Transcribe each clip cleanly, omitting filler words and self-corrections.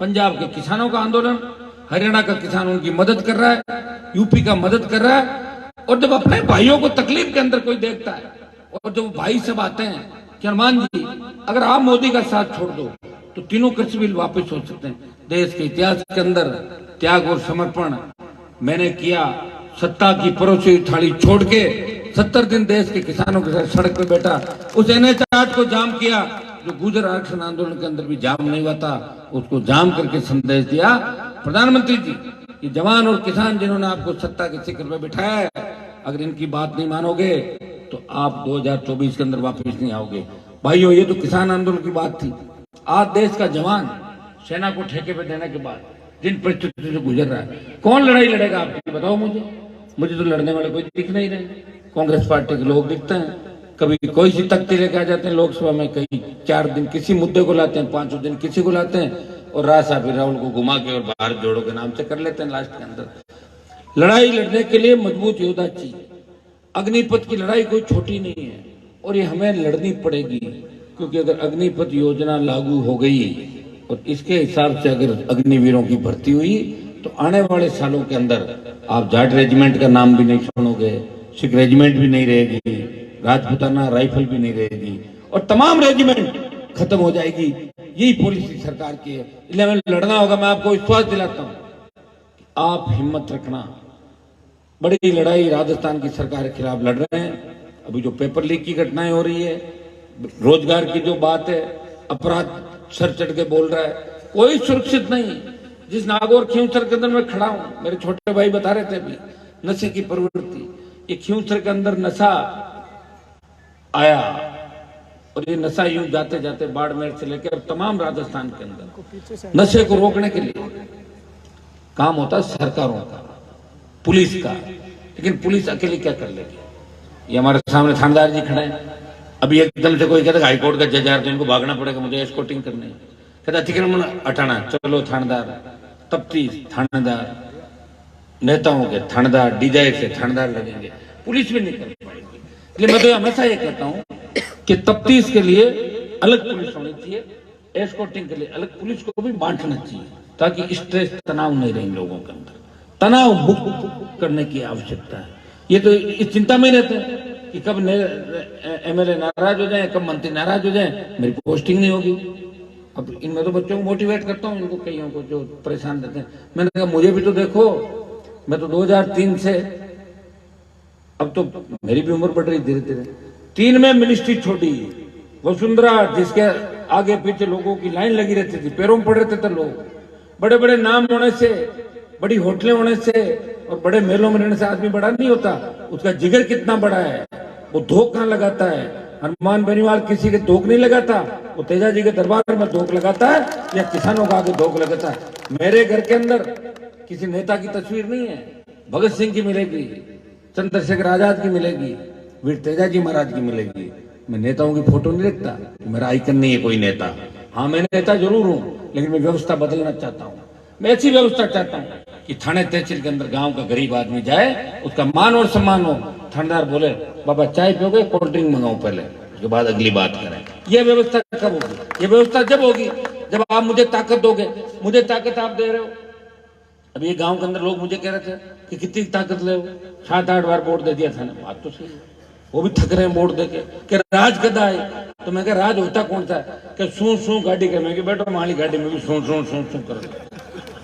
पंजाब के किसानों का आंदोलन, हरियाणा का किसान उनकी मदद कर रहा है, यूपी का मदद कर रहा है। और जब अपने भाइयों को तकलीफ के अंदर कोई देखता है और जब भाई सब आते हैं कि हनुमान जी अगर आप मोदी का साथ छोड़ दो तो तीनों कृषि बिल वापस हो सकते हैं। देश के इतिहास के अंदर त्याग और समर्पण मैंने किया, सत्ता की परोसी हुई थाली छोड़ के 70 दिन देश के किसानों के साथ सड़क पे बैठा, उस NH-8 को जाम किया जो गुर्जर आरक्षण आंदोलन के अंदर भी जाम नहीं हुआ था, उसको जाम करके संदेश दिया। प्रधानमंत्री जी, ये जवान और किसान जिन्होंने आपको सत्ता के शिखर पे बिठाया है, अगर इनकी बात नहीं मानोगे तो आप 2024 के अंदर वापस नहीं आओगे। भाइयों, ये तो किसान आंदोलन की बात थी। आज देश का जवान सेना को ठेके पे देने के बाद जिन परिस्थितियों से गुजर रहा है, कौन लड़ाई लड़ेगा आपकी बताओ मुझे तो लड़ने वाले कोई दिख नहीं रहे। कांग्रेस पार्टी के लोग दिखते हैं, कभी कोई सी तख्ती लेके आ जाते हैं लोकसभा में, कई 4 दिन किसी मुद्दे को लाते हैं, 5 दिन किसी को लाते हैं और राजा राहुल को घुमा के और भारत जोड़ो के नाम से कर लेते हैं लास्ट के अंदर। लड़ाई लड़ने के लिए मजबूत योद्धा चाहिए। अग्निपथ की लड़ाई कोई छोटी नहीं है और ये हमें लड़नी पड़ेगी, क्योंकि अगर अग्निपथ योजना लागू हो गई और इसके हिसाब से अगर अग्निवीरों की भर्ती हुई तो आने वाले सालों के अंदर आप जाट रेजिमेंट का नाम भी नहीं सुनोगे, सिख रेजिमेंट भी नहीं रहेगी, राजपूताना राइफल भी नहीं रहेगी और तमाम रेजिमेंट खत्म हो जाएगी। यही पॉलिसी सरकार की है, इसलिए हमें लड़ना होगा। मैं आपको विश्वास दिलाता हूं, आप हिम्मत रखना। बड़ी लड़ाई राजस्थान की सरकार के खिलाफ लड़ रहे हैं। अभी जो पेपर लीक की घटनाएं हो रही है, रोजगार की जो बात है, अपराध सर चढ़ के बोल रहा है, कोई सुरक्षित नहीं। जिस नागौर खींवसर के अंदर मैं खड़ा हूं, मेरे छोटे भाई बता रहे थे अभी, नशे की प्रवृत्ति, ये खींवसर के अंदर नशा आया और ये नशा यूं जाते जाते बाड़मेर से लेकर तमाम राजस्थान के अंदर नशे को रोकने के लिए काम होता है सरकारों का, पुलिस का, लेकिन पुलिस अकेली क्या कर लेगी। ये हमारे सामने थानेदार जी खड़े हैं, अभी एकदम से कोई कहता है हाईकोर्ट का जज है तो इनको भागना पड़ेगा, मुझे एस्कॉर्टिंग करनी है, कहता अतिक्रमण हटाना, चलो थानेदार, तफ्तीश थानेदार, नेताओं के थानेदार, डीजाई से थानेदार लगेंगे, पुलिस भी नहीं कर पाएगी। इसलिए मैं तो हमेशा ये कहता हूँ कि तफ्तीश के लिए अलग पुलिस होनी चाहिए, एस्कॉर्टिंग के लिए अलग पुलिस को भी बांटना चाहिए, ताकि स्ट्रेस तनाव नहीं रहे लोगों के अंदर, तनाव मुक्त करने की आवश्यकता है। ये तो इस चिंता में रहते हैं कि कब MLA नाराज हो जाए, कब मंत्री नाराज हो जाए, मेरी पोस्टिंग नहीं होगी। अब इनमें तो बच्चों को मोटिवेट करता हूँ, इनको कईयों को जो परेशान रहते हैं, मैंने कहा मुझे भी तो देखो, मैं तो 2003 से, अब तो मेरी भी उम्र बढ़ रही धीरे धीरे, 3 में मिनिस्ट्री छोड़ी, वसुंधरा जिसके आगे पीछे लोगों की लाइन लगी रहती थी, पैरों में पड़ रहे थे लोग, बड़े बड़े नाम होने से, बड़ी होटलें होने से और बड़े मेलों में रहने से आदमी बड़ा नहीं होता, उसका जिगर कितना बड़ा है, वो धोख कहां लगाता है। हनुमान बेनीवाल किसी के धोख नहीं लगाता, वो तेजा जी के दरबार में धोख लगाता है या किसानों का आगे धोख लगाता है। मेरे घर के अंदर किसी नेता की तस्वीर नहीं है, भगत सिंह की मिलेगी, चंद्रशेखर आजाद की मिलेगी, वीर तेजा जी महाराज की मिलेगी। मैं नेताओं की फोटो नहीं रखता, मेरा आइकन नहीं है कोई नेता। हाँ, मैं नेता जरूर हूँ, लेकिन मैं व्यवस्था बदलना चाहता हूँ। मैं ऐसी व्यवस्था चाहता हूँ कि थाने तहसील के अंदर गांव का गरीब आदमी जाए, उसका मान और सम्मान हो, थानेदार बोले बाबा चाय पियोगे, कोल्ड ड्रिंक मंगाओ पहले, उसके बाद अगली बात करें। यह व्यवस्था कब होगी? यह व्यवस्था जब होगी जब आप मुझे ताकत दोगे। मुझे ताकत आप दे रहे हो। अब ये गांव के अंदर लोग मुझे कह रहे थे कि कितनी ताकत ले, 7-8 बार वोट दे दिया था ना, बात तो सही है, वो भी थक रहे हैं वोट देके कि राज गदा है। तो मैं कह राज होता कौन सा है कि सू गाड़ी कर, मैं बैठो माली गाड़ी में भी सू कर,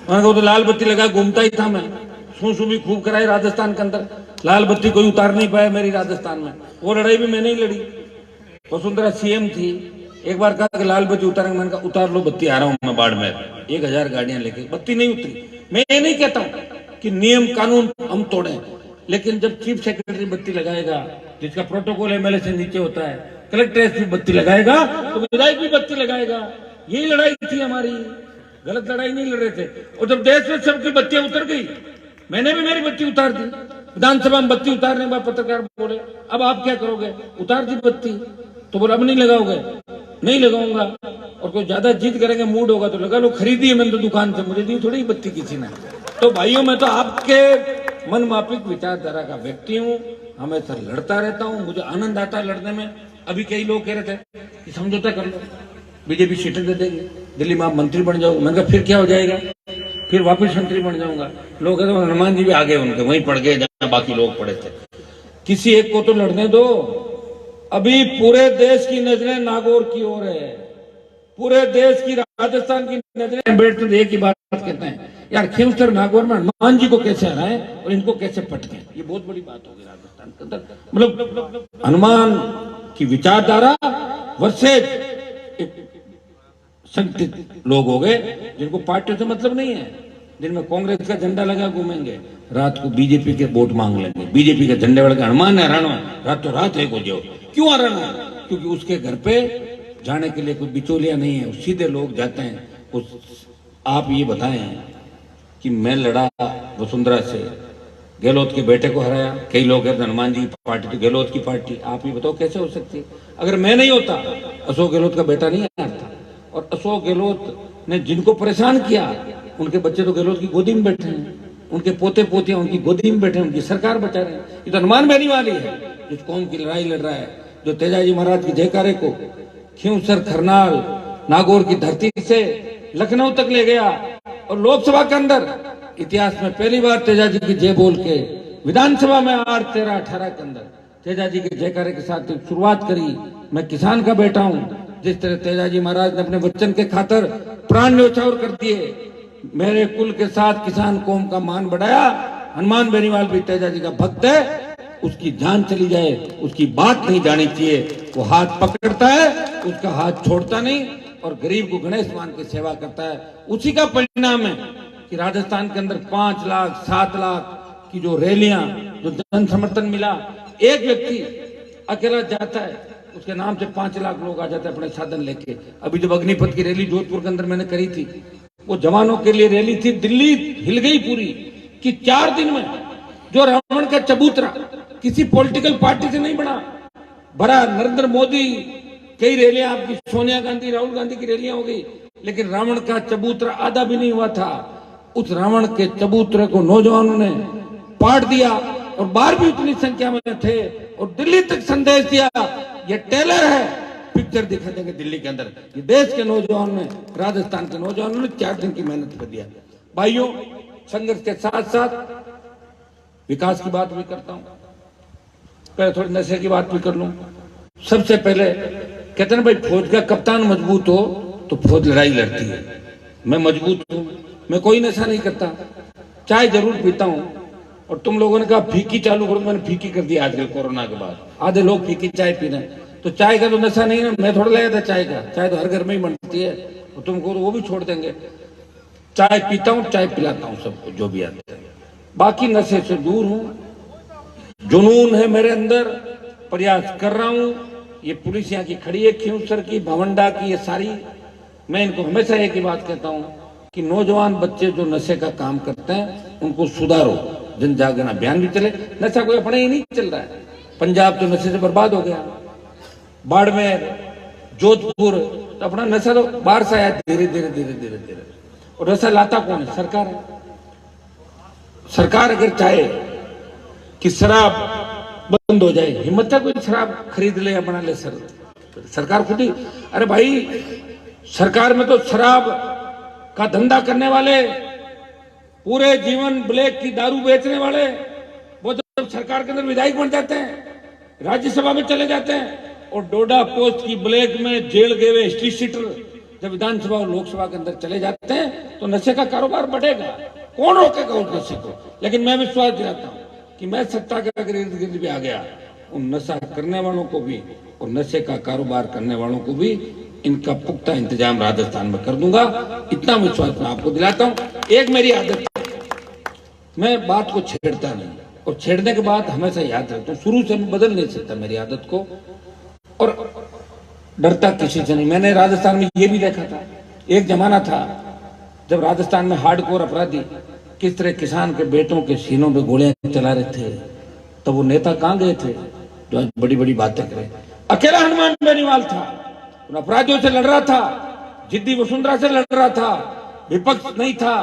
मैंने कहा तो लाल बत्ती लगा घूमता ही था मैं, सू भी खूब कराई राजस्थान के अंदर, लाल बत्ती कोई उतार नहीं पाया मेरी राजस्थान में। वो लड़ाई भी मैंने ही लड़ी। वसुंधरा CM थी, एक बार कहा कि लाल बत्ती उतारेंगे, मैंने कहा उतार लो बत्ती, आ रहा हूं मैं बाड़मेर, 1000 गाड़ियां लेके, बत्ती नहीं उतरी। मैं ये नहीं कहता हूं कि नियम कानून हम तोड़े, लेकिन जब चीफ सेक्रेटरी बत्ती लगाएगा, जिसका प्रोटोकॉल MLA से नीचे होता है, कलेक्टर भी बत्ती लगाएगा तो विधायक भी बत्ती लगाएगा। यही लड़ाई थी हमारी, गलत लड़ाई नहीं लड़ रहे थे। और जब देश में सबकी बत्तियां उतर गई, मैंने भी मेरी बत्ती उतार दी। विधानसभा में बत्ती उतारने के बाद पत्रकार बोले अब आप क्या करोगे? उतार दी बत्ती। तो बोले अब नहीं लगाओगे? नहीं लगाऊंगा। और कोई ज्यादा जिद करेंगे, मूड होगा तो लगा लो। खरीदी है मैंने तो दुकान से, मुझे दी थोड़ी बत्ती किसी ने। तो भाइयों, मैं तो आपके मन माफिक विचारधारा का व्यक्ति हूँ, हमेशा लड़ता रहता हूँ, मुझे आनंद आता है लड़ने में। अभी कई लोग कह रहे थे कि समझौता कर लो, बीजेपी सीटें दे देगी, दिल्ली में आप मंत्री बन जाओगे। मैंने कहा फिर क्या हो जाएगा, फिर वापस मंत्री बन जाऊंगा। लोग कहते हनुमान जी भी आगे उनके वहीं पड़ गए जहां बाकी लोग पड़े थे। किसी एक को तो लड़ने दो। अभी पूरे देश की नजरें नागौर की ओर है, पूरे देश की, राजस्थान की नजरें। अम्बेडकर एक ही बात कहते हैं, यार खींवसर नागौर में हनुमान जी को कैसे हराएं और इनको कैसे पटकें। ये बहुत बड़ी बात होगी राजस्थान के अंदर। मतलब हनुमान की विचारधारा वर्सेज संगठित लोग हो गए जिनको पार्टियों से मतलब नहीं है, दिन में कांग्रेस का झंडा लगा घूमेंगे, रात को बीजेपी के वोट मांग लेंगे, बीजेपी के झंडे वाले हनुमान है हराना, रात तो रात एक हो जाओ। क्यों हराना है? क्योंकि उसके घर पे जाने के लिए कोई बिचौलिया नहीं है, सीधे लोग जाते हैं। आप ये बताएं कि मैं लड़ा वसुंधरा से, गहलोत के बेटे को हराया। कई लोग कहते हनुमान जी की पार्टी तो गहलोत की पार्टी। आप ये बताओ कैसे हो सकती है? अगर मैं नहीं होता, अशोक गहलोत का बेटा नहीं आता। और अशोक गहलोत ने जिनको परेशान किया, उनके बच्चे तो गहलोत की गोदी में बैठे हैं, उनके पोते पोतियां उनकी गोदी में बैठे हैं, उनकी सरकार बचा रहे हैं। ये तो हनुमान बेनीवाल है जिस कौम की लड़ाई लड़ रहा है, जो तेजाजी महाराज की जयकारे को खींवसर, खरनाल, नागौर की धरती से लखनऊ तक ले गया। और लोकसभा के अंदर इतिहास में पहली बार तेजाजी की जय बोल के विधानसभा में 8, 13, 18 के अंदर तेजाजी के जयकारे के साथ शुरुआत करी। मैं किसान का बेटा हूं। जिस तरह तेजाजी महाराज ने अपने वचन के खातर प्राण न्यौछावर कर दिए, मेरे कुल के साथ किसान कौम का मान बढ़ाया। हनुमान बेनीवाल भी तेजाजी का भक्त है। उसकी जान चली जाए, उसकी बात नहीं जानी चाहिए। वो हाथ पकड़ता है, उसका हाथ छोड़ता नहीं और गरीब को गणेश मान के सेवा करता है। उसी का परिणाम है कि राजस्थान के अंदर 5 लाख 7 लाख की जो रैलियां, जो जन समर्थन मिला। एक व्यक्ति अकेला जाता है, उसके नाम से 5 लाख लोग आ जाते हैं अपने साधन लेके। अभी जब अग्निपथ की रैली जोधपुर के अंदर मैंने करी थी, वो जवानों के लिए रैली थी। दिल्ली हिल गई पूरी कि 4 दिन में जो रावण का चबूतरा किसी पॉलिटिकल पार्टी से नहीं बना, बड़ा नरेंद्र मोदी, कई रैलियां आपकी सोनिया गांधी, राहुल गांधी की रैलियां हो गई, लेकिन रावण का चबूतरा आधा भी नहीं हुआ था। उस रावण के चबूतरे को नौजवानों ने पाट दिया और बाहर भी उतनी संख्या में थे और दिल्ली तक संदेश दिया, ये टेलर है, पिक्चर दिखा देंगे दिल्ली के अंदर। ये देश के नौजवान ने, राजस्थान के नौजवानों ने 4 दिन की मेहनत कर दिया। भाइयों, संघर्ष के साथ साथ विकास की बात भी करता हूं। पहले थोड़ी नशे की बात भी कर लूं। सबसे पहले कहते हैं भाई, फौज का कप्तान मजबूत हो तो फौज लड़ाई लड़ती है। मैं मजबूत हूं, मैं कोई नशा नहीं करता, चाय जरूर पीता हूं। और तुम लोगों ने कहा फीकी चालू करो, मैंने फीकी कर दी आजकल कोरोना के बाद। आधे लोग फीकी चाय पी रहे हैं, तो चाय का तो नशा नहीं है। मैं थोड़ा लगाया था चाय का, चाय तो हर घर में ही बनती है, और तुमको तो वो भी छोड़ देंगे। चाय पीता हूँ, चाय पिलाता हूँ सबको जो भी आते हैं। बाकी नशे से दूर हूं, जुनून है मेरे अंदर, प्रयास कर रहा हूं। ये पुलिस यहाँ की खड़ी है, खींवसर की, भवंडा की, ये सारी। मैं इनको हमेशा एक ही बात कहता हूं कि नौजवान बच्चे जो नशे का काम करते हैं उनको सुधारो। जन जागरण अभियान भी चले। नशा कोई अपने ही नहीं चल रहा है। पंजाब तो नशे से बर्बाद हो गया, बाड़मेर, जोधपुर, तो अपना नशा तो बाहर से आया धीरे धीरे धीरे धीरे धीरे। और नशा लाता कौन है? सरकार है। सरकार अगर चाहे कि शराब बंद हो जाए, हिम्मत है कोई शराब खरीद ले या बना ले? सरकार खुद ही। अरे भाई, सरकार में तो शराब का धंधा करने वाले, पूरे जीवन ब्लैक की दारू बेचने वाले, वो जब सरकार के अंदर विधायक बन जाते हैं, राज्यसभा में चले जाते हैं, और डोडा पोस्ट की ब्लैक में जेल गए हुए स्ट्रीट सीटर जब विधानसभा और लोकसभा के अंदर चले जाते हैं, तो नशे का कारोबार बढ़ेगा। कौन रोकेगा उस नशे को? लेकिन मैं विश्वास दिलाता हूं कि मैं सत्ता के अगर इर्द गिर्द भी आ गया, उन नशा करने वालों को भी और नशे का कारोबार करने वालों को भी इनका पुख्ता इंतजाम राजस्थान में कर दूंगा। इतना विश्वास मैं आपको दिलाता हूं। एक मेरी आदत, मैं बात को छेड़ता नहीं, और छेड़ने के बाद हमेशा याद रखता हूं। शुरू से मैं बदल नहीं सकता मेरी आदत को, और डरता किसी से नहीं। मैंने राजस्थान में ये भी देखा था, एक जमाना था जब राजस्थान में हार्डकोर अपराधी किस तरह किसान के बेटों के सीनों पे गोलियां चला रहे थे। तो वो नेता कहां गए थे जो आज बड़ी बड़ी बातें करें? अकेला हनुमान बेनीवाल था, उन अपराधियों से लड़ रहा था, जिद्दी वसुंधरा से लड़ रहा था, विपक्ष नहीं था।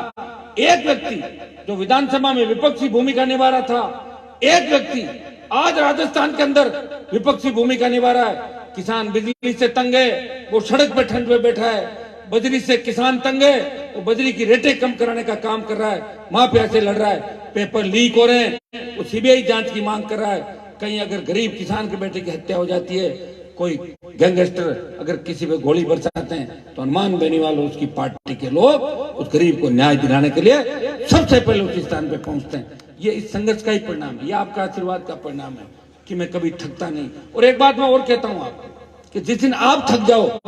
एक व्यक्ति जो विधानसभा में विपक्षी भूमिका निभा रहा था, एक व्यक्ति आज राजस्थान के अंदर विपक्षी भूमिका निभा रहा है। किसान बिजली से तंग है, वो सड़क पे ठंड में बैठा है। बजरी से किसान तंग है, वो बजरी की रेटें कम कराने का काम कर रहा है, माफिया से लड़ रहा है। पेपर लीक हो रहे हैं, वो सीबीआई जांच की मांग कर रहा है। कहीं अगर गरीब किसान के बेटे की हत्या हो जाती है, कोई गैंगस्टर अगर किसी पे गोली बरसाते हैं, तो हनुमान बेनीवाल और उसकी पार्टी के लोग उस गरीब को न्याय दिलाने के लिए सबसे पहले उस स्थान पे पहुंचते हैं। ये इस संघर्ष का ही परिणाम है, ये आपका आशीर्वाद का परिणाम है कि मैं कभी थकता नहीं। और एक बात मैं और कहता हूं आपको कि जिस दिन आप थक जाओ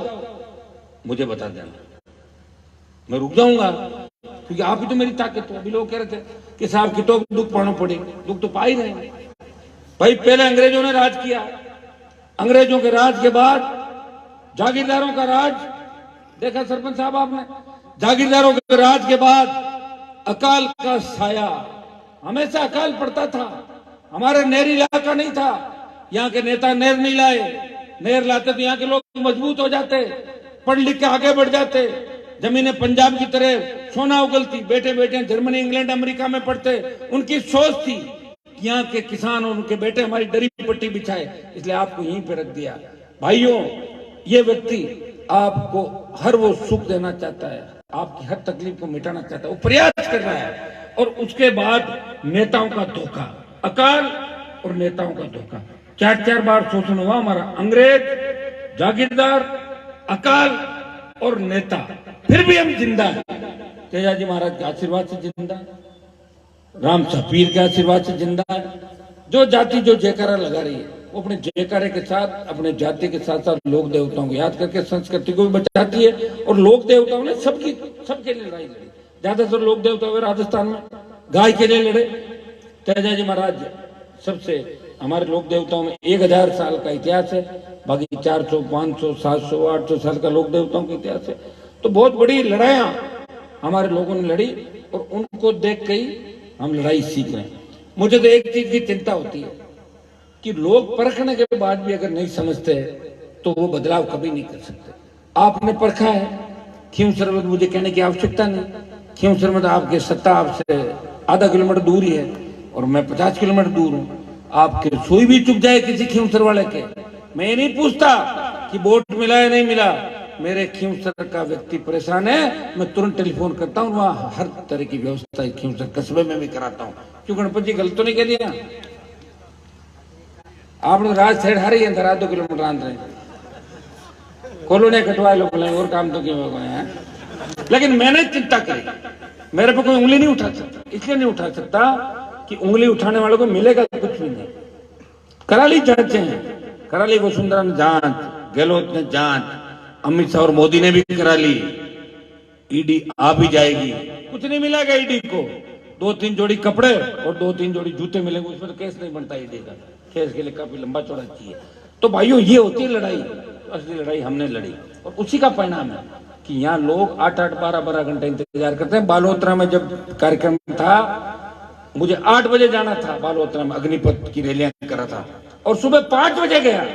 मुझे बता देना, मैं रुक जाऊंगा, क्योंकि आप ही तो मेरी ताकत हो। अभी लोग कह रहे थे कि साहब की तो दुख पाना पड़े, दुख तो पा ही रहे हैं भाई। पहले अंग्रेजों ने राज किया, अंग्रेजों के राज के बाद जागीरदारों का राज देखा सरपंच साहब आपने। जागीरदारों के राज के बाद अकाल का साया, हमेशा अकाल पड़ता था। हमारे नहरी इलाका नहीं था, यहाँ के नेता नहर नहीं लाए। नहर लाते तो यहाँ के लोग मजबूत हो जाते, पढ़ लिख के आगे बढ़ जाते। जमीनें पंजाब की तरह सोना उगलती, बेटे बेटे जर्मनी इंग्लैंड अमेरिका में पढ़ते। उनकी सोच थी यहाँ के किसान और उनके बेटे हमारी दरी पट्टी बिछाए, इसलिए आपको यहीं पे रख दिया। भाइयों, ये व्यक्ति आपको हर वो सुख देना चाहता है, आपकी हर तकलीफ को मिटाना चाहता है, वो प्रयास कर रहा है। और उसके बाद नेताओं का धोखा, अकाल और नेताओं का धोखा, 4-4 बार शोषण हुआ हमारा। अंग्रेज, जागीरदार, अकाल और नेता, फिर भी हम जिंदा हैं। तेजाजी महाराज के आशीर्वाद से जिंदा है, राम पीर के आशीर्वाद से जिंदा है। जो जाति जो जयकारा लगा रही है, वो अपने जयकारे के साथ अपने जाति के साथ साथ लोक देवताओं को याद करके संस्कृति को भी बचाती है। और लोक देवताओं ने सबके लिए लड़ाई लड़ी। ज्यादातर लोक देवता हुए राजस्थान में गाय के लिए लड़े। तेजाजी महाराज सबसे, हमारे लोक देवताओं में 1000 साल का इतिहास है, बाकी 400, 500, 700, 800 साल का लोक देवताओं का इतिहास है। तो बहुत बड़ी लड़ाइयां हमारे लोगों ने लड़ी और उनको देख के ही हम लड़ाई सीख रहे हैं। मुझे तो एक चीज की चिंता होती है कि लोग परखने के बाद भी अगर नहीं समझते तो वो बदलाव कभी नहीं कर सकते। आपने परखा है, खींवसर में मुझे कहने की आवश्यकता नहीं। खींवसर में तो आपके सत्ता आपसे आधा किलोमीटर दूर ही है और मैं 50 किलोमीटर दूर हूँ। आपके सुई भी चुप जाए किसी खींवसर वाले के, मैं ये नहीं पूछता कि वोट मिला या नहीं मिला। मेरे खींवसर का व्यक्ति परेशान है, मैं तुरंत टेलीफोन करता हूँ, वहां हर तरह की व्यवस्था खींवसर कस्बे में भी कराता हूँ। क्यों गणपति जी गलत तो नहीं कह दिया आपने? राज साइड हर ही अंदर 2 किलोमीटर अंदर कॉलोनी कटवाए लोग और काम तो क्यों हो गए। लेकिन मैंने चिंता करी, मेरे पे कोई उंगली नहीं उठा सकता। इसलिए नहीं उठा सकता कि उंगली उठाने वालों को मिलेगा कुछ भी नहीं। करा ली जांचें हैं, करा ली वसुंधरा ने जांच, गहलोत ने जांच, अमित शाह और मोदी ने भी करा ली। ईडी आ भी जाएगी, कुछ नहीं मिलेगा ईडी को। 2-3 जोड़ी कपड़े और 2-3 जोड़ी जूते मिलेंगे, उसमें तो केस नहीं बनता ईडी का। केस के लिए काफी लंबा चौड़ा चाहिए। तो भाइयों, ये होती है लड़ाई। असली लड़ाई हमने लड़ी और उसी का परिणाम है कि यहाँ लोग 8-8, 12-12 घंटे इंतजार करते हैं। बालोतरा में जब कार्यक्रम था, मुझे 8 बजे जाना था बालोतरा में, अग्निपथ की रैलियां कर रहा था और सुबह 5 बजे गया।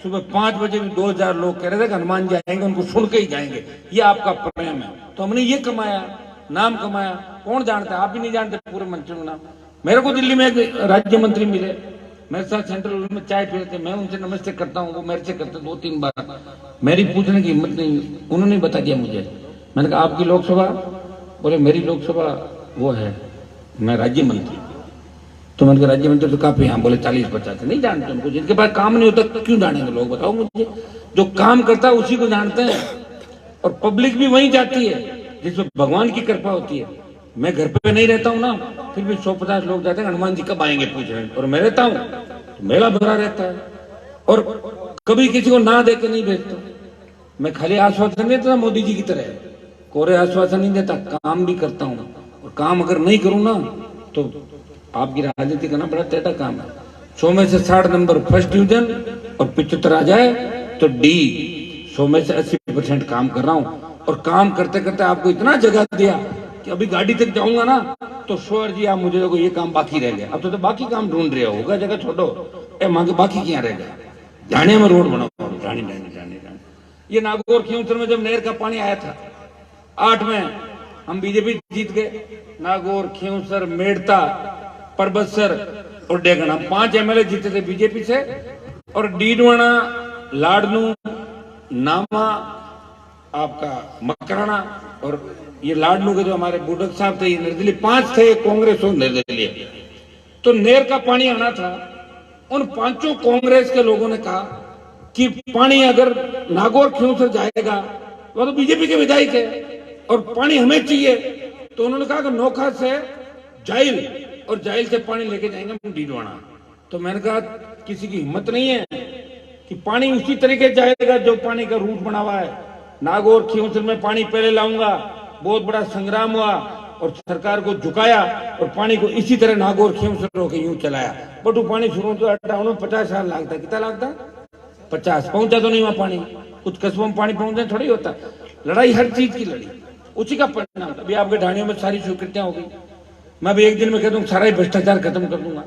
सुबह 5 बजे भी 2000 लोग कह रहे थे कि हनुमान जी आएंगे, उनको सुन के ही जाएंगे। ये आपका प्रेम है। तो हमने ये कमाया, नाम कमाया। कौन जानता है? आप भी नहीं जानते पूरे मंत्रियों का नाम। मेरे को दिल्ली में एक राज्य मंत्री मिले, मेरे साथ सेंट्रल में चाय पी रहे थे, मैं उनसे नमस्ते करता हूँ, वो मेरे से करते 2-3 बार। मेरी पूछने की हिम्मत नहीं, उन्होंने बता दिया मुझे। मैंने कहा आपकी लोकसभा? बोले मेरी लोकसभा वो है, मैं राज्य मंत्री। तो मैंने कहा राज्य मंत्री तो काफी, यहाँ बोले 40-50। नहीं जानते उनको, जिनके पास काम नहीं होता तो क्यों जानेंगे लोग, बताओ मुझे। जो काम करता है उसी को जानते हैं और पब्लिक भी वहीं जाती है जिसमें भगवान की कृपा होती है। मैं घर पे नहीं रहता हूँ ना, फिर भी 150 लोग जाते हैं हनुमान जी कब आएंगे पूछने, और मैं रहता हूँ तो मेला भरा रहता है। और कभी किसी को ना दे के नहीं भेजता मैं। खाली आश्वासन नहीं देता मोदी जी की तरह, कोरे आश्वासन नहीं देता, काम भी करता हूँ। और काम अगर नहीं करूँ ना तो आपकी राजनीति करना बड़ा टेढ़ा काम है। 100 में से 60 नंबर फर्स्ट डिवीजन और 75 आ जाए तो डी। 100 में से 80% काम कर रहा हूँ और काम करते करते आपको इतना जगह दिया कि अभी गाड़ी तक जाऊंगा ना तो श्योर जी आप मुझे देखो ये काम बाकी रह गया। अब तो बाकी काम ढूंढ रहे होगा, जगह छोड़ो, मांगे बाकी क्या रह गया, जाने में रोड बनाओ, जाने। ये नागौर खींवसर में जब नहर का पानी आया था 8 में, हम बीजेपी जीत गए। नागौर, खींवसर, मेड़ता, परबतसर और डेगन, हम 5 MLA जीते थे बीजेपी से। और डीडवाना, लाडनू, नामा, आपका मकराना और ये लाडनू के जो हमारे बुडक साहब थे, ये निर्दलीय 5 थे, कांग्रेस और निर्दलीय। तो नेर का पानी आना था। उन 5 कांग्रेस के लोगों ने कहा कि पानी अगर नागौर खियोसर जाएगा, वो तो बीजेपी के विधायक है और पानी हमें चाहिए। तो उन्होंने कहा कि नोखा से जाइल और जाइल से पानी लेके जाएंगे हम डीडवाना। तो मैंने कहा किसी की हिम्मत नहीं है कि पानी उसी तरीके जाएगा जो पानी का रूट बना हुआ है। नागौर खियोसर में पानी पहले लाऊंगा, बहुत बड़ा संग्राम हुआ और सरकार को झुकाया और पानी को इसी तरह नागौर खियोसर होकर यूं चलाया। बट वो पानी शुरू तो हटाने में 50 साल लगता। कितना लगता? 50। पहुंचा तो नहीं वहां पानी। कुछ कस्बों में पानी पहुंचने थोड़ी होता। लड़ाई हर चीज की लड़ी, उसी का परिणाम। अभी आपके ढाणियों में सारी स्वीकृतियां होगी। मैं अभी एक दिन में कह दूं सारा ही भ्रष्टाचार खत्म कर दूंगा।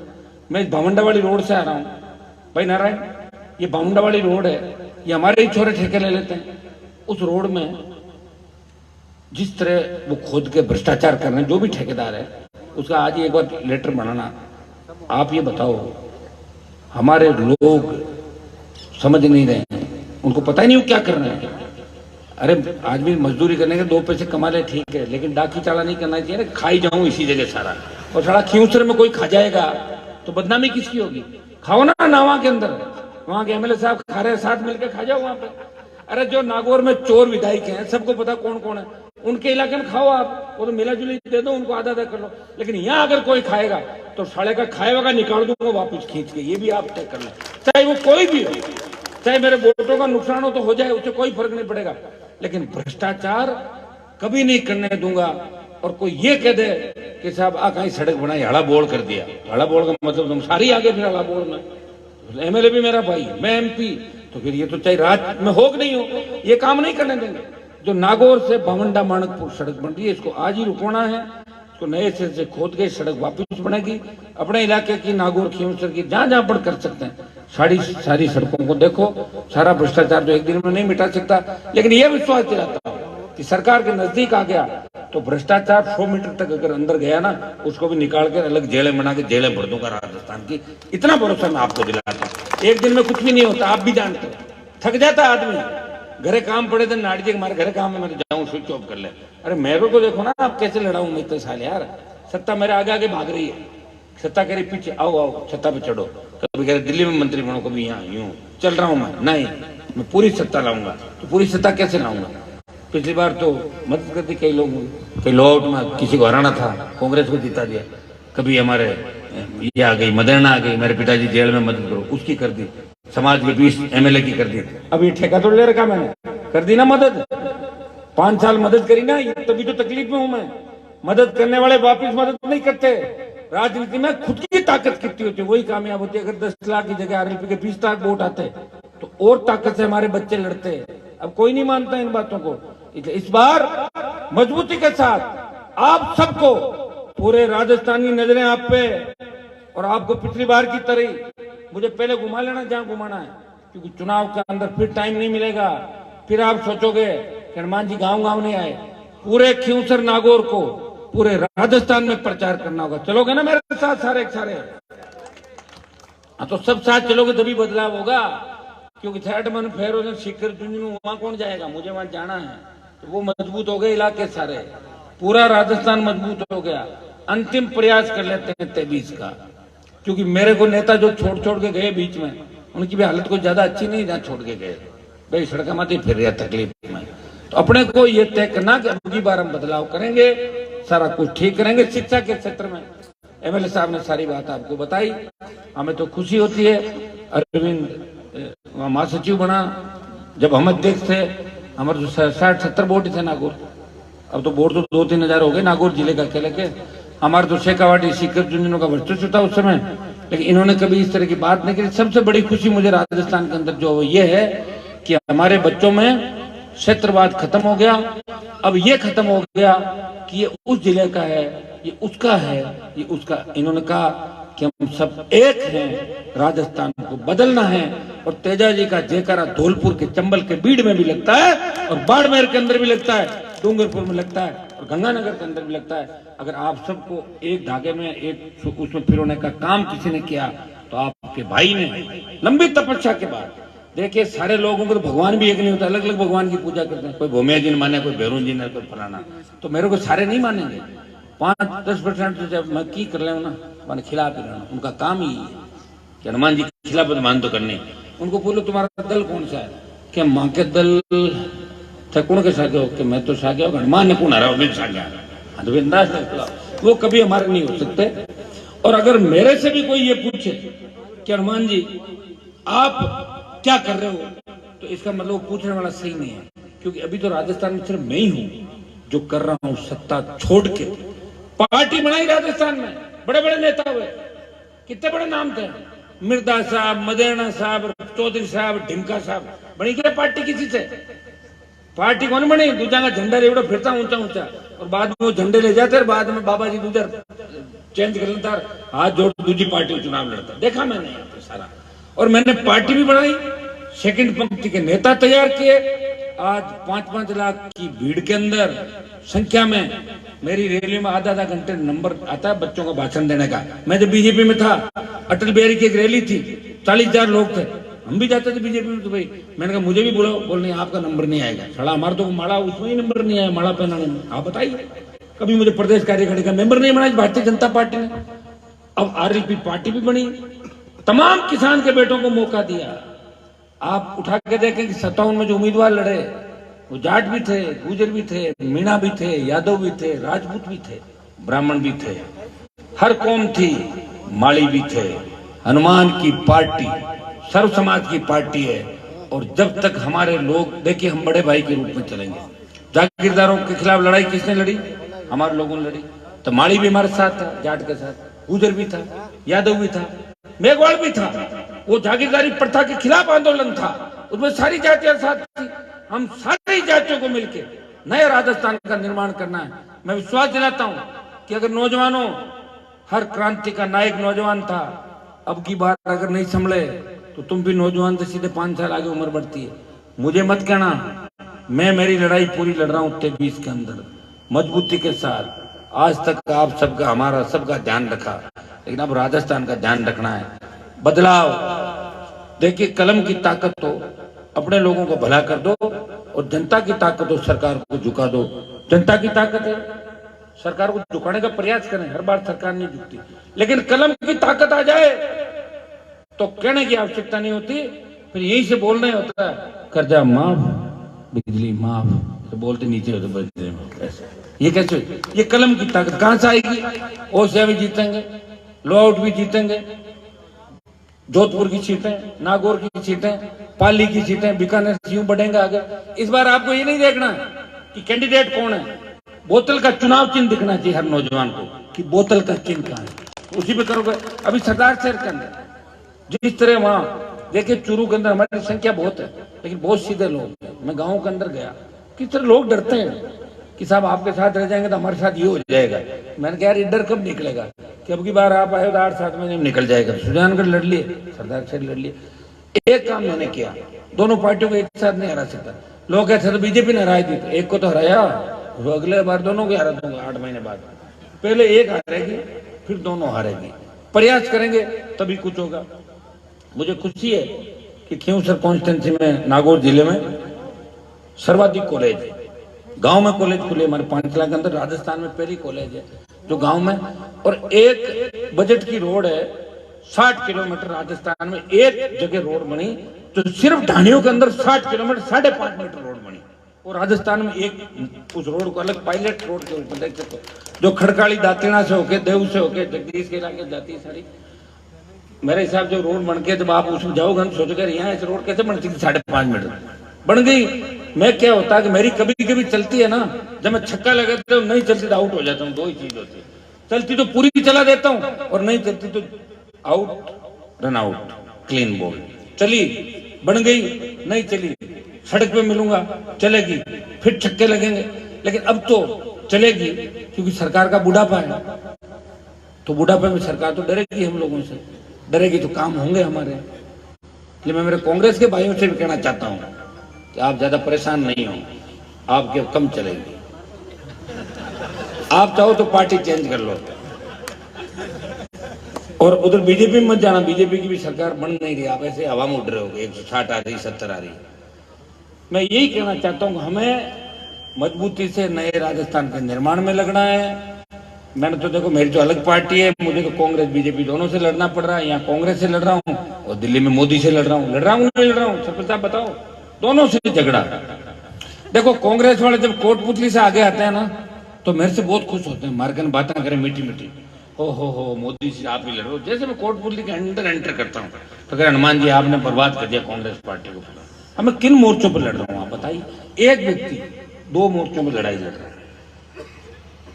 मैं भावंडावाड़ी रोड से आ रहा हूं। भाई नारायण, ये भावंडावाड़ी रोड है, ये हमारे ही छोरे ठेके ले लेते हैं। उस रोड में जिस तरह वो खोद के भ्रष्टाचार कर रहे हैं, जो भी ठेकेदार है, उसका आज ही एक बार लेटर बनाना। आप ये बताओ, हमारे लोग समझ नहीं रहे हैं, उनको पता ही नहीं वो क्या कर रहे हैं। अरे आदमी मजदूरी करने के 2 पैसे कमा ले ठीक है, लेकिन डाकी चाला नहीं करना चाहिए ना। खाई जाऊं इसी जगह सारा, और सारा खियोसर में कोई खा जाएगा तो बदनामी किसकी होगी? खाओ ना नावा के अंदर, वहां के एमएलए साहब खा रहे, साथ मिलकर खा जाओ वहां पे। अरे जो नागौर में चोर विधायक हैं, सबको पता कौन कौन है, उनके इलाके में खाओ आप, वो तो मिला जुली दे दो उनको, आधा आधा कर लो। लेकिन यहाँ अगर कोई खाएगा तो साले का खाएगा निकाल दूंगा वापिस खींच के। ये भी आप तय कर लें, चाहे वो कोई भी हो, चाहे मेरे वोटों का नुकसान हो तो हो जाए, उससे कोई फर्क नहीं पड़ेगा। लेकिन भ्रष्टाचार कभी नहीं करने दूंगा। और कोई ये कह दे कि साहब आ कहीं सड़क बनाई, हड़ा बोल कर दिया। हड़ा बोल का मतलब तुम सारी आगे फिर हड़ा बोल में। एमएलए भी मेरा भाई, मैं एमपी, तो फिर ये तो चाहे राज में हो कि नहीं हो, ये काम नहीं करने देंगे। जो नागौर से भावंडा माणकपुर सड़क बन रही है, इसको आज ही रुकवाना है। इसको नए सिरे से खोद के सड़क वापस बनेगी। अपने इलाके की, नागौर खियोसर की, जहां जहां पर कर सकते हैं सारी सड़कों को देखो। सारा भ्रष्टाचार जो एक दिन में नहीं मिटा सकता, लेकिन यह विश्वास दिलाता हूं कि सरकार के नजदीक आ गया तो भ्रष्टाचार 100 मीटर तक अगर अंदर गया ना, उसको भी निकाल कर अलग जेलें बना के जेलें भर दूंगा राजस्थान की। इतना भरोसा मैं आपको दिलाता हूं। एक दिन में कुछ भी नहीं होता, आप भी जानते हो। थक जाता आदमी, घरे काम पड़े थे, नाट जी हमारे घरे काम है, मैं जाऊं स्विच ऑफ कर ले। अरे मेरे को देखो ना, आप कैसे लड़ाऊं मैं इतने साल यार। सत्ता मेरे आगे आगे भाग रही है, सत्ता कह रही पीछे आओ आओ छत्ता पे चढ़ो। कभी कह रहे दिल्ली में मंत्री बनो, कभी यहाँ यूं चल रहा हूं मैं। नहीं, मैं पूरी सत्ता लाऊंगा। तो पूरी सत्ता कैसे लाऊंगा? पिछली बार तो मदद कर दी कई लोगों, कई लोग में किसी को हराना था, कांग्रेस को जिता दिया। कभी हमारे ये आ गई, मदेरना आ गई, मेरे पिताजी जेल में मदद करो, उसकी कर दी। समाज के 20 एमएलए की कर दी। अभी ठेका तो ले रखा मैंने, कर दी ना मदद। 5 साल मदद करी ना, तभी तो तकलीफ में हूं मैं। मदद करने वाले वापिस मदद नहीं करते। राजनीति में खुद की ताकत कितनी होती है वही कामयाब होती है। अगर 10 लाख की जगह आरएलपी के 20 लाख वोट आते तो और ताकत से हमारे बच्चे लड़ते। अब कोई नहीं मानता इन बातों को। इस बार मजबूती के साथ आप सबको, पूरे राजस्थान की नजरें आप पे, और आपको पिछली बार की तरह मुझे पहले घुमा लेना जहां घुमाना है, क्योंकि चुनाव के अंदर फिर टाइम नहीं मिलेगा। फिर आप सोचोगे कि हनुमान जी गांव गांव नहीं आए। पूरे खियोसर नागौर को पूरे राजस्थान में प्रचार करना होगा। चलोगे ना मेरे साथ सारे सारे? हाँ, तो सब साथ चलोगे तभी बदलाव होगा। क्योंकि थर्ड मन फेर शिखर झुंझुनू, वहां कौन जाएगा? मुझे वहां जाना है। तो वो मजबूत हो गए इलाके सारे, पूरा राजस्थान मजबूत हो गया। अंतिम प्रयास कर लेते हैं 23 का, क्योंकि मेरे को नेता जो छोड़ छोड़ के गए बीच में, उनकी भी हालत कोई ज्यादा अच्छी नहीं जहां छोड़ के गए। भाई सड़क मत ही फिर रहा तकलीफ में। तो अपने को ये तय करना कि अगली बार हम बदलाव करेंगे, सारा कुछ ठीक करेंगे। शिक्षा के क्षेत्र में एमएलए साहब ने सारी बात आपको बताई, हमें तो खुशी होती है। अरविंद महासचिव बना, जब हम अध्यक्ष थे हमारे जो 60-70 वोट थे नागौर, अब तो वोट तो 2-3 हजार हो गए नागौर जिले का अकेले के। हमारे तो शेखावाटी शिखर झुंझुनू का वर्चस्व था उस समय, लेकिन इन्होंने कभी इस तरह की बात नहीं की। सबसे बड़ी खुशी मुझे राजस्थान के अंदर जो ये है कि हमारे बच्चों में क्षेत्रवाद खत्म हो गया। अब ये खत्म हो गया कि ये उस जिले का है, ये उसका है, ये उसका। इन्होंने कहा कि हम सब एक हैं, राजस्थान को बदलना है। और तेजा जी का जयकारा धौलपुर के, चंबल के, बीड़ में भी लगता है, और बाड़मेर के अंदर भी लगता है, डूंगरपुर में लगता है, और गंगानगर के अंदर भी लगता है। अगर आप सबको एक धागे में, एक उसमें पिरोने का काम किसी ने किया, तो आपके भाई ने लंबी तपस्या के बाद देखिए सारे लोगों को तो भगवान भी एक नहीं होता, अलग अलग भगवान की पूजा करते हैं। कोई भूमिया जी ने माने, कोई भैरू जी ने, कोई फलाना। तो मेरे को सारे नहीं मानेंगे। 5-10% जब मैं की कर ले ना, मैंने खिला पी रहा, उनका काम ही है कि हनुमान जी की खिलाफत मान तो करनी। उनको बोलो तुम्हारा दल कौन सा है, क्या माँ के दल कौन के साथ हो, कि मैं तो साथ गया, हनुमान ने कौन आ रहा है, साथ गया। वो कभी हमारे नहीं हो सकते। और अगर मेरे से भी कोई ये पूछे कि हनुमान जी आप क्या कर रहे हो, तो इसका मतलब पूछने वाला सही नहीं है। क्योंकि अभी तो राजस्थान में सिर्फ मैं ही हूं जो कर रहा हूं सत्ता छोड़ के। पार्टी बनाई राजस्थान में, बड़े बड़े नेता हुए, कितने बड़े नाम थे, मिर्दा साहब, मदेना साहब, चौधरी साहब, ढिमका साहब। बनी क्या पार्टी किसी से? पार्टी कौन बनी? दूजा का झंडा रेवड़ा फिरता ऊंचा ऊंचा, और बाद में वो झंडे ले जाते, बाद में बाबा जी दूजा चेंज कर लेता, हाथ जोड़ दूसरी पार्टी चुनाव लड़ता। देखा मैंने तो सारा। और मैंने पार्टी भी बनाई, सेकंड पंक्ति के नेता तैयार किए। आज 5-5 लाख की भीड़ के अंदर संख्या में मेरी रैली में आधा घंटे नंबर आता है बच्चों को भाषण देने का। मैं जब बीजेपी में था, अटल बिहारी की एक रैली थी, 40,000 लोग थे, हम भी जाते थे बीजेपी में। तो भाई मैंने कहा मुझे भी बुलाओ, बोल नहीं आपका नंबर नहीं आएगा। साला हमारा तो माला उसमें ही नंबर नहीं आया, माला पहनाने में। आप बताइए, कभी मुझे प्रदेश कार्यकारिणी का मेंबर नहीं बनाया भारतीय जनता पार्टी ने। अब आरएलपी पार्टी भी बनी, तमाम किसान के बेटों को मौका दिया। आप उठा के देखें कि 57 में जो उम्मीदवार लड़े, वो जाट भी थे, गुजर भी थे, मीणा भी थे, यादव भी थे, राजपूत भी थे, ब्राह्मण भी थे, हर कौम थी, माली भी थे। हनुमान की पार्टी सर्व समाज की पार्टी है। और जब तक हमारे लोग, देखिए हम बड़े भाई के रूप में चलेंगे। जागीरदारों के खिलाफ लड़ाई किसने लड़ी? हमारे लोगों ने लड़ी। तो माली भी हमारे साथ था, जाट के साथ, गुजर भी था, यादव भी था, मेघवाल भी था। वो जागीरदारी प्रथा के खिलाफ आंदोलन था, उसमें सारी जातियां साथ थी। हम सारी जातियों को मिलकर नए राजस्थान का निर्माण करना है। मैं विश्वास दिलाता हूं कि अगर नौजवानों, हर क्रांति का नायक नौजवान था, अब की बार अगर नहीं संभले तो तुम भी नौजवान से सीधे 5 साल आगे उम्र बढ़ती है। मुझे मत कहना, मैं मेरी लड़ाई पूरी लड़ रहा हूं 23 के अंदर मजबूती के साथ। आज तक आप सबका, हमारा सबका ध्यान रखा, लेकिन अब राजस्थान का ध्यान रखना है। बदलाव, देखिए कलम की ताकत तो अपने लोगों को भला कर दो, और जनता की ताकत हो सरकार को झुका दो। जनता की ताकत है, सरकार को झुकाने का प्रयास करें, हर बार सरकार नहीं झुकती, लेकिन कलम की ताकत आ जाए तो कहने की आवश्यकता नहीं होती। फिर यहीं से बोलना होता है, कर्जा माफ, बिजली माफ, तो बोलते नीचे होते बजते में। ये कैसे? ये कलम की ताकत कहां से आएगी? ओसिया भी जीतेंगे, लो आउट भी जीतेंगे, जोधपुर की सीटें, नागौर की सीटें, पाली की सीटें, बीकानेर, यूं बढ़ेंगे आगे। इस बार आपको ये नहीं देखना कि कैंडिडेट कौन है, बोतल का चुनाव चिन्ह दिखना चाहिए हर नौजवान को कि बोतल का चिन्ह कहां है, उसी पे करोगे। अभी सरदार शहर के अंदर जिस तरह, वहां देखिए चूरू के अंदर हमारी संख्या बहुत है, लेकिन बहुत सीधे लोग हैं। मैं गाँव के अंदर गया, किस तरह लोग डरते हैं कि साहब आपके साथ रह जाएंगे तो हमारे साथ ये हो जाएगा। मैंने कहा यार ये डर कब निकलेगा कि अब की बार आप आए तो 8-7 महीने में निकल जाएगा। सुजानगढ़ लड़ लिए, सरदार शहर लड़ लिए। एक काम मैंने किया, दोनों पार्टियों को एक साथ नहीं हरा सकता। लोग कहते तो बीजेपी ने हराई दी, तो एक को तो हराया, वो अगले बार दोनों को हरा दूंगा 8 महीने बाद। पहले एक हारेगी, फिर दोनों हारेगी। प्रयास करेंगे तभी कुछ होगा। मुझे खुशी है कि खींवसर कॉन्स्टिट्यूंसी में, नागौर जिले में सर्वाधिक कॉलेज है, गांव में कॉलेज खुले हमारे 5 लाख के अंदर। राजस्थान में पहली कॉलेज है जो गांव में, और एक बजट की रोड है 60 किलोमीटर। राजस्थान में एक जगह रोड बनी तो सिर्फ ढाणियों के अंदर 60 किलोमीटर 5.5 मीटर रोड बनी। और राजस्थान में एक उस रोड को अलग पायलट रोड के रूप में देख सकते हो, जो खड़काली दातिना से होके, देव से होके, जगदीश के इलाके जाती है सारी। मेरे हिसाब से रोड बन के जब आप उसमें जाओगे हम सोचोगे यहाँ इस रोड कैसे बन सकती, 5.5 मीटर बन गई। मैं क्या होता है कि मेरी कभी कभी चलती है ना, जब मैं छक्का लगाता हूँ, नहीं चलती तो आउट हो जाता हूँ। 2 ही चीज होती है, चलती तो पूरी चला देता हूँ, और नहीं चलती तो out, run out, clean ball. चली, बन गई, नहीं चली, सड़क पे मिलूंगा, चलेगी, फिर छक्के लगेंगे। लेकिन अब तो चलेगी क्योंकि सरकार का बुढ़ापा है, तो बुढ़ापे में सरकार तो डरेगी हम लोगों से, डरेगी तो काम होंगे हमारे। इसलिए मैं मेरे कांग्रेस के भाइयों से भी कहना चाहता हूं कि आप ज्यादा परेशान नहीं हो, आपके कम चलेगी। आप चाहो तो पार्टी चेंज कर लो, और उधर बीजेपी में मत जाना, बीजेपी की भी सरकार बन नहीं रही, आप ऐसे हवा में उड़ रहे हो, 160 आ रही, 70 आ रही। मैं यही कहना चाहता हूँ, हमें मजबूती से नए राजस्थान के निर्माण में लगना है। मैंने तो देखो, मेरी तो अलग पार्टी है, मुझे तो कांग्रेस बीजेपी दोनों से लड़ना पड़ रहा है। यहाँ कांग्रेस से लड़ रहा हूँ और दिल्ली में मोदी से लड़ रहा हूँ नहीं लड़ रहा हूँ, सब बताओ, दोनों से झगड़ा। देखो कांग्रेस वाले जब कोटपुतली से आगे आते हैं ना, तो मेरे से बहुत खुश होते हैं, मार्गन बातें करें मीठी मीठी, हो मोदी से आप ही लड़ रहे हो। जैसे मैं कोटपुतली के अंदर एंटर करता हूँ तो कह हनुमान जी आपने बर्बाद कर दिया कांग्रेस पार्टी को। अब मैं किन मोर्चों पर लड़ रहा हूँ आप बताइए? एक व्यक्ति 2 मोर्चों में लड़ाई लड़ रहा है।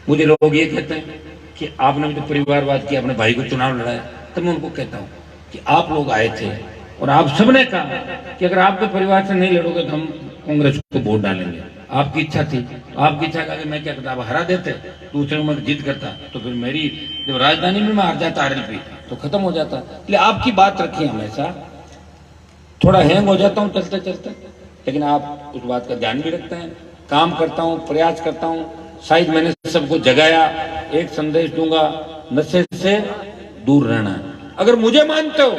मुझे लोग ये कहते हैं कि आपने भी तो परिवारवाद किया, अपने भाई को चुनाव लड़ाया। तो मैं उनको कहता हूँ कि आप लोग आए थे और आप सबने कहा कि अगर आपके परिवार से नहीं लड़ोगे तो हम कांग्रेस को वोट डालेंगे। आपकी इच्छा थी, आपकी इच्छा का कि मैं क्या करता, आप हरा देते, दूसरे को मैं जीत करता, तो फिर मेरी जब राजधानी में मैं हार जाता RLP तो खत्म हो जाता। इसलिए आपकी बात रखिए हमेशा। थोड़ा हैंग हो जाता हूँ चलते चलते, लेकिन आप उस बात का ध्यान भी रखते हैं। काम करता हूँ, प्रयास करता हूँ, शायद मैंने सबको जगाया। एक संदेश दूंगा, नशे से दूर रहना है। अगर मुझे मानते हो,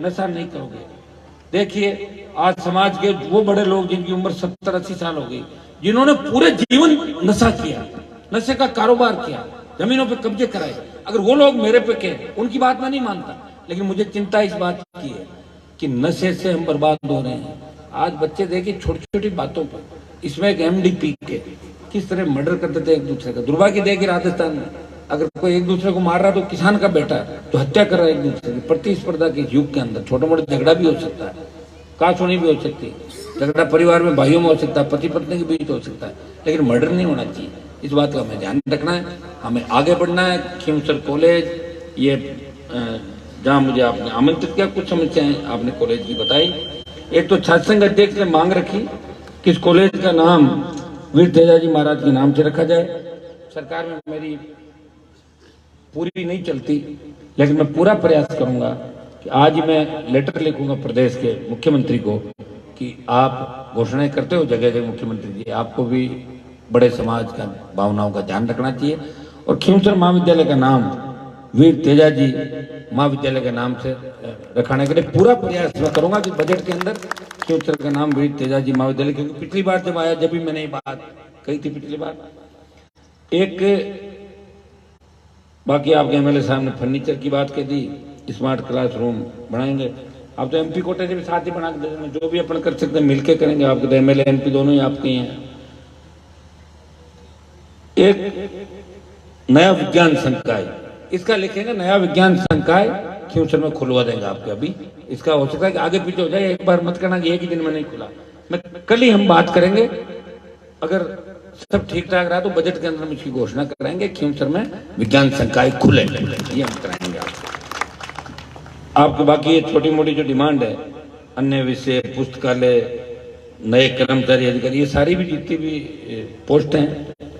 नशा नहीं करोगे। देखिए आज समाज के वो बड़े लोग जिनकी उम्र 70-80 साल हो गई, जिन्होंने पूरे जीवन नशा किया, नशे का कारोबार किया, जमीनों पे कब्जे कराए, अगर वो लोग मेरे पे कहे, उनकी बात मैं नहीं मानता, लेकिन मुझे चिंता इस बात की है कि नशे से हम बर्बाद हो रहे हैं। आज बच्चे देखिए छोटी छोटी बातों पर, इसमें एक MD पी के किस तरह मर्डर करते थे एक दूसरे का। दुर्भाग्य देखिए राजस्थान में अगर कोई एक दूसरे को मार रहा तो किसान का बेटा तो हत्या कर रहा है एक दूसरे की। प्रतिस्पर्धा के युग के अंदर छोटे मोटे झगड़ा भी हो सकता है, काशुनी भी हो सकती है, झगड़ा परिवार में भाइयों में हो सकता है, पति पत्नी के बीच हो सकता है, लेकिन मर्डर नहीं होना चाहिए। इस बात का हमें ध्यान रखना है, हमें आगे बढ़ना है। खींवसर कॉलेज ये जहाँ मुझे आपने आमंत्रित किया, कुछ समस्याएं आपने कॉलेज की बताई। एक तो छात्र संघ अध्यक्ष ने मांग रखी कि इस कॉलेज का नाम वीर तेजाजी महाराज के नाम से रखा जाए। सरकार में मेरी पूरी नहीं चलती, लेकिन मैं पूरा प्रयास करूंगा कि आज ही मैं लेटर लिखूंगा प्रदेश के मुख्यमंत्री को कि आप घोषणाएं करते हो जगह जगह, मुख्यमंत्री जी आपको भी बड़े समाज का भावनाओं का ध्यान रखना चाहिए और खींवसर महाविद्यालय का नाम वीर तेजाजी महाविद्यालय के नाम से रखाने के लिए पूरा प्रयास मैं करूंगा कि बजट के अंदर खींवसर का नाम वीर तेजाजी महाविद्यालय, क्योंकि पिछली बार जब आया जब भी मैंने ये बात कही थी पिछली बार। एक बाकी आपके MLA साहब ने फर्नीचर की बात कह दी, स्मार्ट क्लासरूम बनाएंगे। आप तो MP कोटे से भी साथ ही बना के दे देंगे, जो भी अपन कर सकते हैं मिलकर करेंगे। आपके तो MLA MP दोनों ही आपके हैं। एक नया विज्ञान संकाय, इसका लिखेंगे नया विज्ञान संकाय खींवसर में खुलवा देंगे आपके। अभी इसका हो सकता है कि आगे पीछे हो जाए, एक बार मत करना कि एक ही दिन में नहीं खुला। मैं कल ही हम बात करेंगे, अगर सब ठीक ठाक रहा तो बजट के अंदर हम इसकी घोषणा कराएंगे खींवसर में विज्ञान संकाय खुले, ये हम कराएंगे आपके। बाकी ये छोटी मोटी जो डिमांड है, अन्य विषय, पुस्तकालय, नए कर्मचारी अधिकारी, ये सारी भी जितनी भी पोस्ट हैं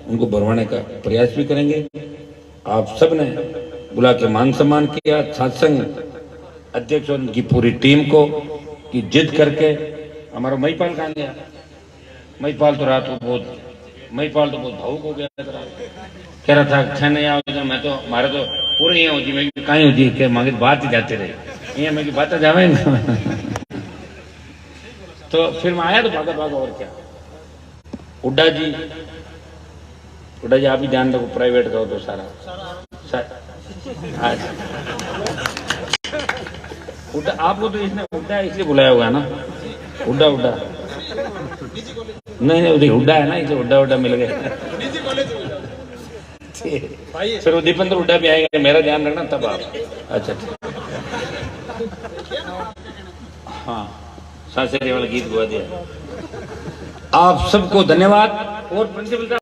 उनको भरवाने का प्रयास भी करेंगे। आप सब ने बुला के मान सम्मान किया, छात्र संघ अध्यक्ष और उनकी पूरी टीम को कि जिद करके। हमारा महिपाल कहाँ गया? महिपाल तो रात को बहुत भावुक हो गया, कह रहा था अच्छा नहीं आओगे, मैं तो हमारे तो पूरे यहाँ होती, मैं कहीं होती कि मांगे बात ही जाते रहे, यहाँ मैं बात जावे तो फिर मैं आया तो भागा और क्या। हुड्डा जी आप ही ध्यान रखो, प्राइवेट का हो तो सारा हुड्डा आपको तो इसने हुड्डा इसलिए बुलाया हुआ है ना, हुड्डा नहीं हुड्डा है ना, इसलिए हुड्डा मिल गया। फिर वो दीपेंद्र हुड्डा भी आएगा, मेरा ध्यान रखना तब आप। अच्छा हाँ, सासरे वाला गीत गुआ दिया। आप सबको धन्यवाद। और प्रिंसिपल साहब